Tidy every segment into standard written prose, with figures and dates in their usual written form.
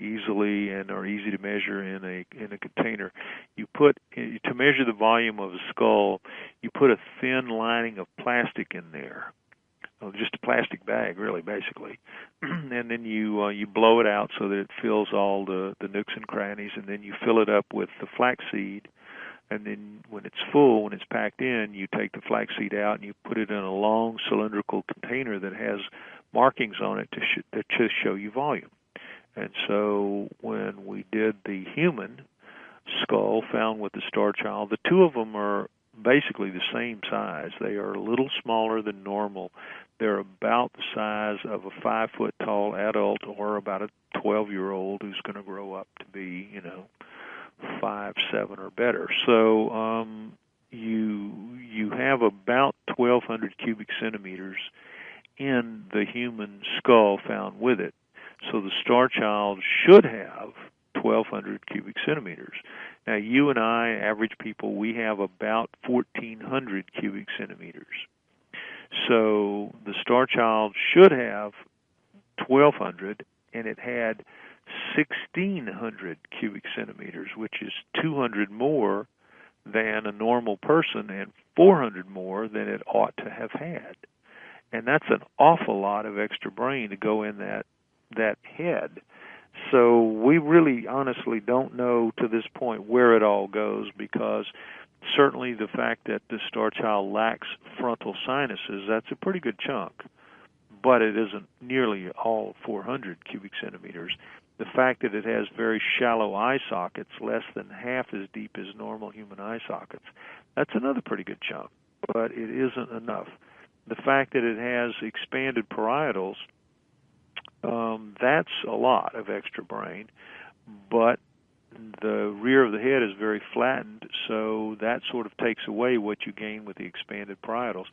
easily and are easy to measure in a container. You put to measure the volume of a skull, you put a thin lining of plastic in there. Just a plastic bag, really, basically, and then you blow it out so that it fills all the nooks and crannies, and then you fill it up with the flaxseed, and then when it's full, when it's packed in, you take the flaxseed out and you put it in a long cylindrical container that has markings on it to show you volume. And so when we did the human skull found with the Starchild, the two of them are basically the same size. They are a little smaller than normal. They're about the size of a 5-foot-tall adult or about a 12-year-old who's going to grow up to be, 5, 7 or better. So you have about 1,200 cubic centimeters in the human skull found with it. So the Starchild should have 1,200 cubic centimeters. Now, you and I, average people, we have about 1,400 cubic centimeters. So the Starchild should have 1,200, and it had 1,600 cubic centimeters, which is 200 more than a normal person and 400 more than it ought to have had. And that's an awful lot of extra brain to go in that head. So we really honestly don't know to this point where it all goes, because certainly the fact that the Starchild lacks frontal sinuses, that's a pretty good chunk, but it isn't nearly all 400 cubic centimeters. The fact that it has very shallow eye sockets, less than half as deep as normal human eye sockets, that's another pretty good chunk, but it isn't enough. The fact that it has expanded parietals, that's a lot of extra brain, but the rear of the head is very flattened, so that sort of takes away what you gain with the expanded parietals.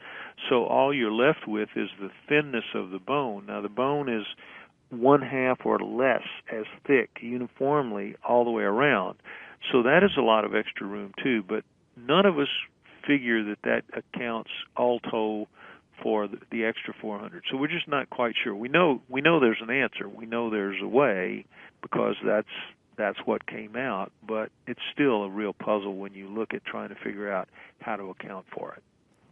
So all you're left with is the thinness of the bone. Now, the bone is 1/2 or less as thick uniformly all the way around. So that is a lot of extra room, too, but none of us figure that accounts all told for the extra 400. So we're just not quite sure. We know there's an answer. We know there's a way, because that's what came out, but it's still a real puzzle when you look at trying to figure out how to account for it.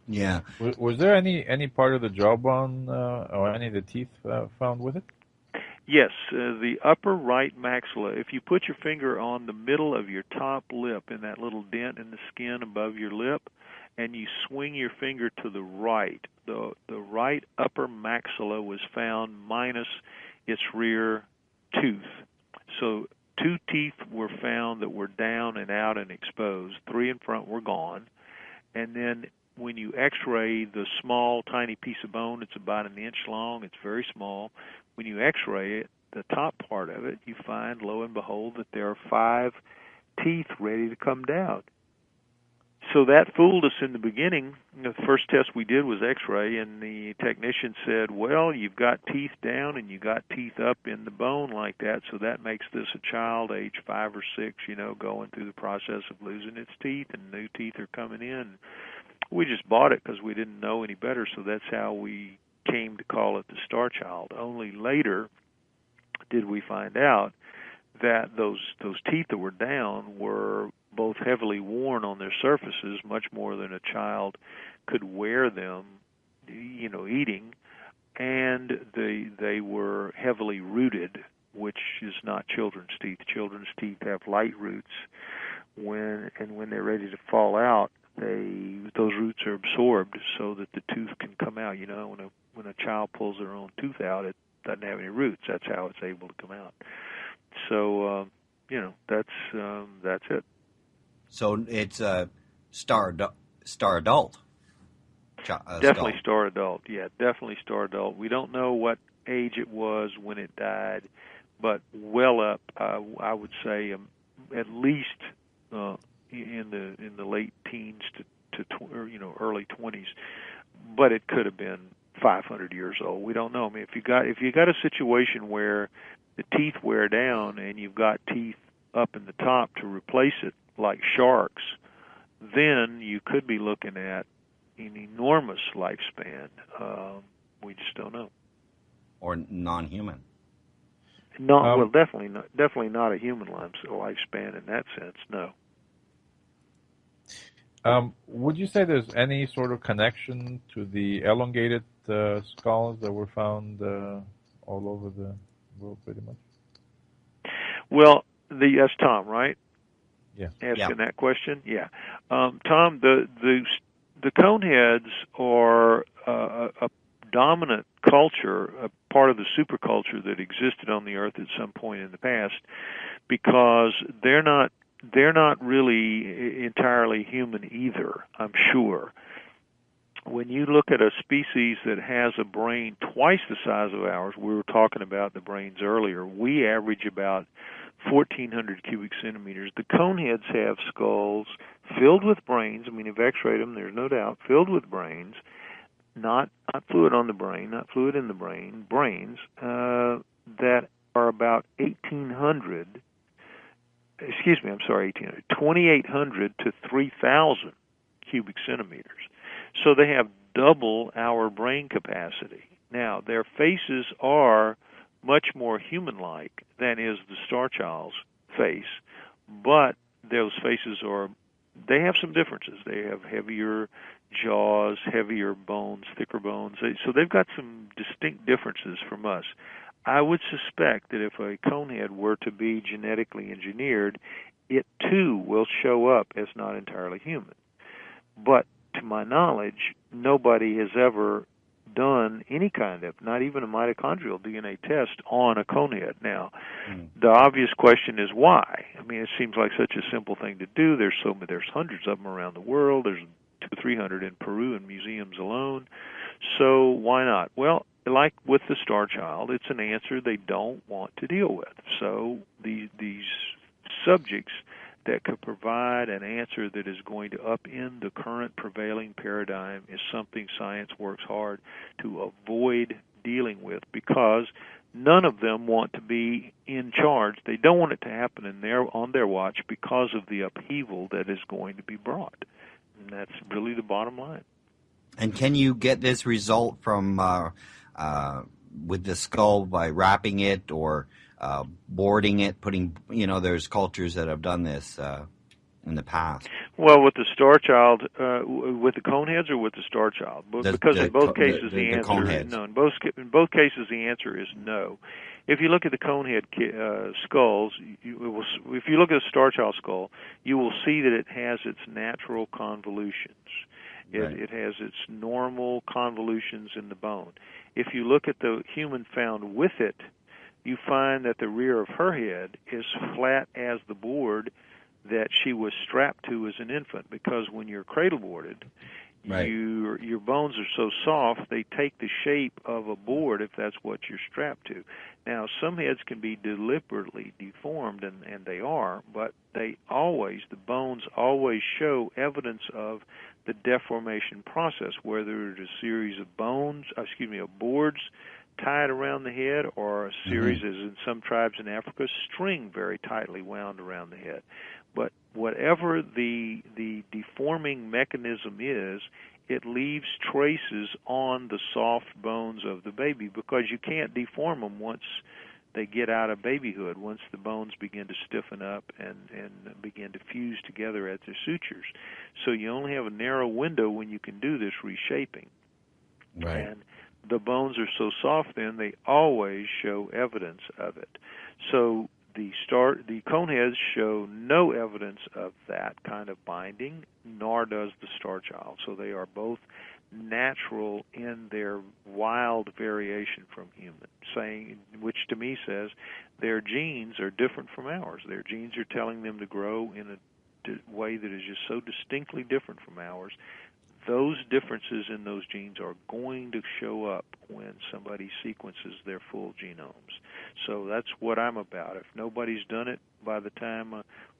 Yeah. Was there any part of the jawbone or any of the teeth found with it? Yes, the upper right maxilla. If you put your finger on the middle of your top lip in that little dent in the skin above your lip, and you swing your finger to the right, the right upper maxilla was found minus its rear tooth. So 2 teeth were found that were down and out and exposed. 3 in front were gone. And then when you x-ray the small, tiny piece of bone, it's about 1 inch long, it's very small. When you x-ray it, the top part of it, you find, lo and behold, that there are 5 teeth ready to come down. So that fooled us in the beginning. The first test we did was x-ray, and the technician said, well, you've got teeth down and you got teeth up in the bone like that, so that makes this a child, age 5 or 6, going through the process of losing its teeth, and new teeth are coming in. We just bought it because we didn't know any better, so that's how we came to call it the Starchild. Only later did we find out that those teeth that were down were both heavily worn on their surfaces, much more than a child could wear them, eating, and they were heavily rooted, which is not children's teeth. Children's teeth have light roots. When they're ready to fall out, those roots are absorbed so that the tooth can come out. When a child pulls their own tooth out, it doesn't have any roots. That's how it's able to come out. So that's it. So it's a star adult. Definitely skull. star adult. Yeah, definitely star adult. We don't know what age it was when it died, but well up, I would say, at least in the late teens to early 20s. But it could have been 500 years old. We don't know. I mean, if you got a situation where the teeth wear down and you've got teeth up in the top to replace it, like sharks, then you could be looking at an enormous lifespan. We just don't know. Or non-human. Well, definitely not a human lifespan in that sense. No. Would you say there's any sort of connection to the elongated skulls that were found all over the world, pretty much? Well, that's Tom, right? Yeah. Asking that question. Yeah. Tom, the coneheads are a dominant culture, a part of the superculture that existed on the Earth at some point in the past, because they're not really entirely human either, I'm sure. When you look at a species that has a brain twice the size of ours, we were talking about the brains earlier, we average about 1,400 cubic centimeters. The coneheads have skulls filled with brains. I mean, you've x-rayed them, there's no doubt, filled with brains, not fluid on the brain, not fluid in the brain, brains that are about 1,800 excuse me, I'm sorry, 2,800 to 3,000 cubic centimeters. So they have double our brain capacity. Now, their faces are much more human-like than is the Starchild's face, but those faces they have some differences. They have heavier jaws, heavier bones, thicker bones. So they've got some distinct differences from us. I would suspect that if a conehead were to be genetically engineered, it too will show up as not entirely human. But to my knowledge, nobody has ever done any kind of, not even a mitochondrial DNA test on a conehead. Now, the obvious question is why? I mean, it seems like such a simple thing to do. There's hundreds of them around the world. There's 200 or 300 in Peru in museums alone. So why not? Well, like with the Starchild, it's an answer they don't want to deal with. So these subjects that could provide an answer that is going to upend the current prevailing paradigm is something science works hard to avoid dealing with, because none of them want to be in charge. They don't want it to happen on their watch because of the upheaval that is going to be brought. And that's really the bottom line. And can you get this result from with the skull by wrapping it or boarding it, there's cultures that have done this in the past? Well, with the Starchild, with the coneheads or with the Starchild? Because in both cases the answer is no. In both cases the answer is no. If you look at the conehead skulls, if you look at a Starchild skull, you will see that it has its natural convolutions. It has its normal convolutions in the bone. If you look at the human found with it, you find that the rear of her head is flat as the board that she was strapped to as an infant, because when you're cradle boarded, your bones are so soft they take the shape of a board if that's what you're strapped to. Now, some heads can be deliberately deformed, and they are, but the bones always show evidence of the deformation process, whether it's a series of boards tied around the head, or a series, as in some tribes in Africa, string very tightly wound around the head. But whatever the deforming mechanism is, it leaves traces on the soft bones of the baby, because you can't deform them once they get out of babyhood, once the bones begin to stiffen up and begin to fuse together at their sutures. So you only have a narrow window when you can do this reshaping. Right. And the bones are so soft then they always show evidence of it. So the coneheads show no evidence of that kind of binding, nor does the Starchild. So they are both natural in their wild variation from human, which to me says their genes are different from ours. Their genes are telling them to grow in a way that is just so distinctly different from ours. Those differences in those genes are going to show up when somebody sequences their full genomes. So that's what I'm about. If nobody's done it by the time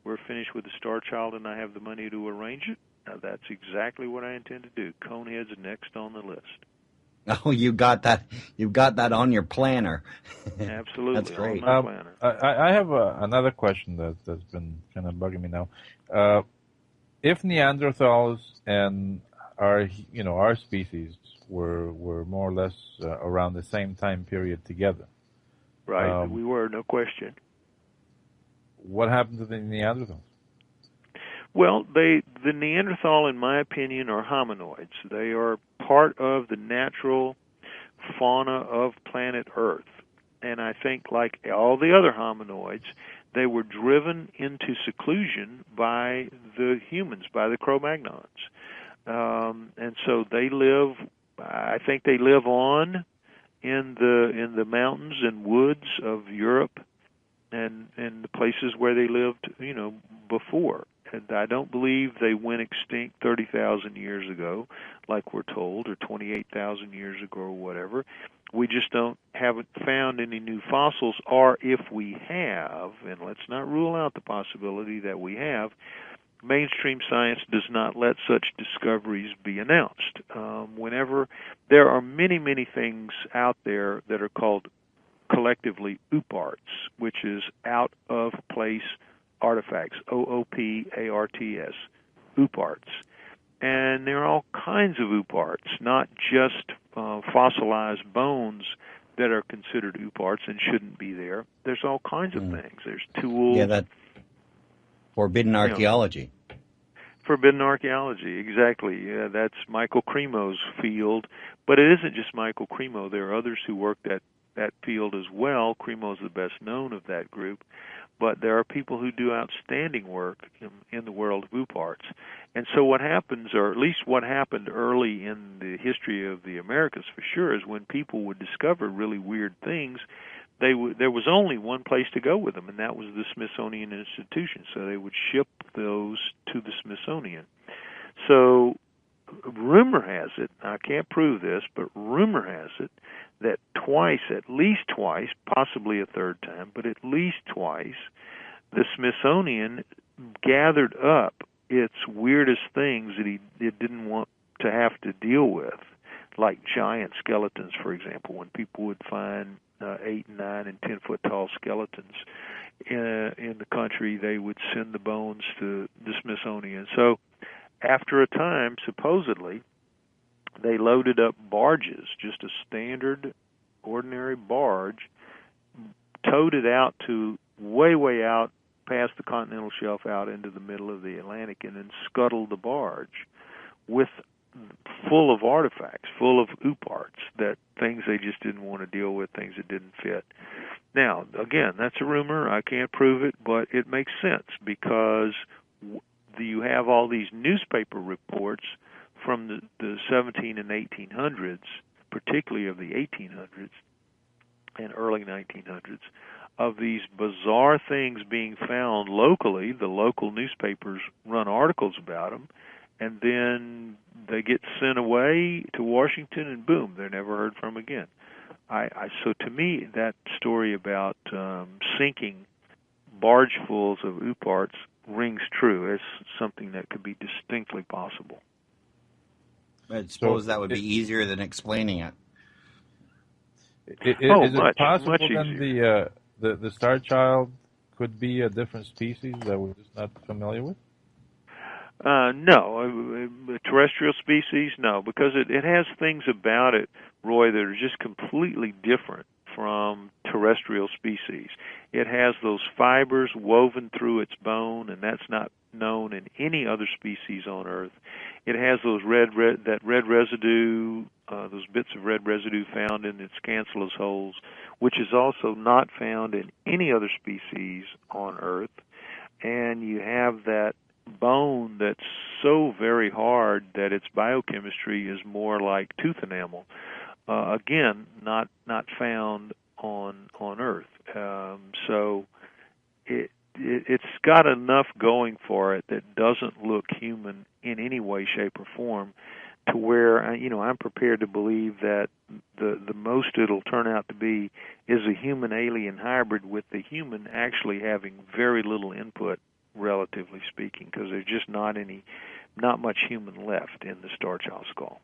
we're finished with the Starchild and I have the money to arrange it, that's exactly what I intend to do. Conehead's next on the list. Oh, you got that! You got that on your planner. Absolutely, That's great. on my planner. I have another question that's been kind of bugging me now. If Neanderthals and our species were more or less around the same time period together, Right, we were, no question. What happened to the Neanderthals? Well, the Neanderthal, in my opinion, are hominoids. They are part of the natural fauna of planet Earth. And I think, like all the other hominoids, they were driven into seclusion by the humans, by the Cro-Magnons. And so they live, I think they live on in the mountains and woods of Europe and the places where they lived, before. And I don't believe they went extinct 30,000 years ago, like we're told, or 28,000 years ago, or whatever. We just haven't found any new fossils, or if we have, and let's not rule out the possibility that we have, mainstream science does not let such discoveries be announced. Whenever there are many, many things out there that are called collectively ooparts, which is out of place artifacts, OOPARTS, ooparts. And there are all kinds of ooparts, not just fossilized bones that are considered ooparts and shouldn't be there. There's all kinds of things. There's tools. Yeah, that's forbidden archaeology. Forbidden archaeology, exactly. Yeah, that's Michael Cremo's field. But it isn't just Michael Cremo. There are others who work that field as well. Cremo's the best known of that group. But there are people who do outstanding work in the world of ooparts. And so what happens, or at least what happened early in the history of the Americas for sure, is when people would discover really weird things, there was only one place to go with them, and that was the Smithsonian Institution. So they would ship those to the Smithsonian. So rumor has it, I can't prove this, but rumor has it, that at least twice, possibly a third time, but at least twice, the Smithsonian gathered up its weirdest things that it didn't want to have to deal with, like giant skeletons, for example. When people would find 8, 9, and 10-foot tall skeletons in the country, they would send the bones to the Smithsonian. So after a time, supposedly, they loaded up barges, just a standard, ordinary barge, towed it out to way, way out past the continental shelf out into the middle of the Atlantic, and then scuttled the barge full of artifacts, full of ooparts, that things they just didn't want to deal with, things that didn't fit. Now, again, that's a rumor. I can't prove it, but it makes sense because you have all these newspaper reports from the 17 and 1800s, particularly of the 1800s and early 1900s, of these bizarre things being found locally. The local newspapers run articles about them, and then they get sent away to Washington, and boom, they're never heard from again. So to me, that story about sinking bargefuls of ooparts rings true as something that could be distinctly possible. I suppose that would be easier than explaining it. Is it possible much then easier. the Starchild could be a different species that we're just not familiar with? No, terrestrial species, no, because it has things about it, Roy, that are just completely different from terrestrial species. It has those fibers woven through its bone, and that's not known in any other species on Earth. It has those red residue, those bits of red residue found in its cancellous holes, which is also not found in any other species on Earth. And you have that bone that's so very hard that its biochemistry is more like tooth enamel. Again, not found on Earth. So it's got enough going for it that doesn't look human in any way, shape, or form, to where I'm prepared to believe that the most it'll turn out to be is a human-alien hybrid, with the human actually having very little input, relatively speaking, because there's just not much human left in the Starchild Skull.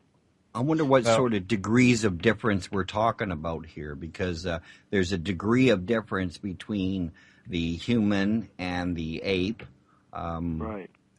I wonder what sort of degrees of difference we're talking about here, because there's a degree of difference between the human and the ape. Right.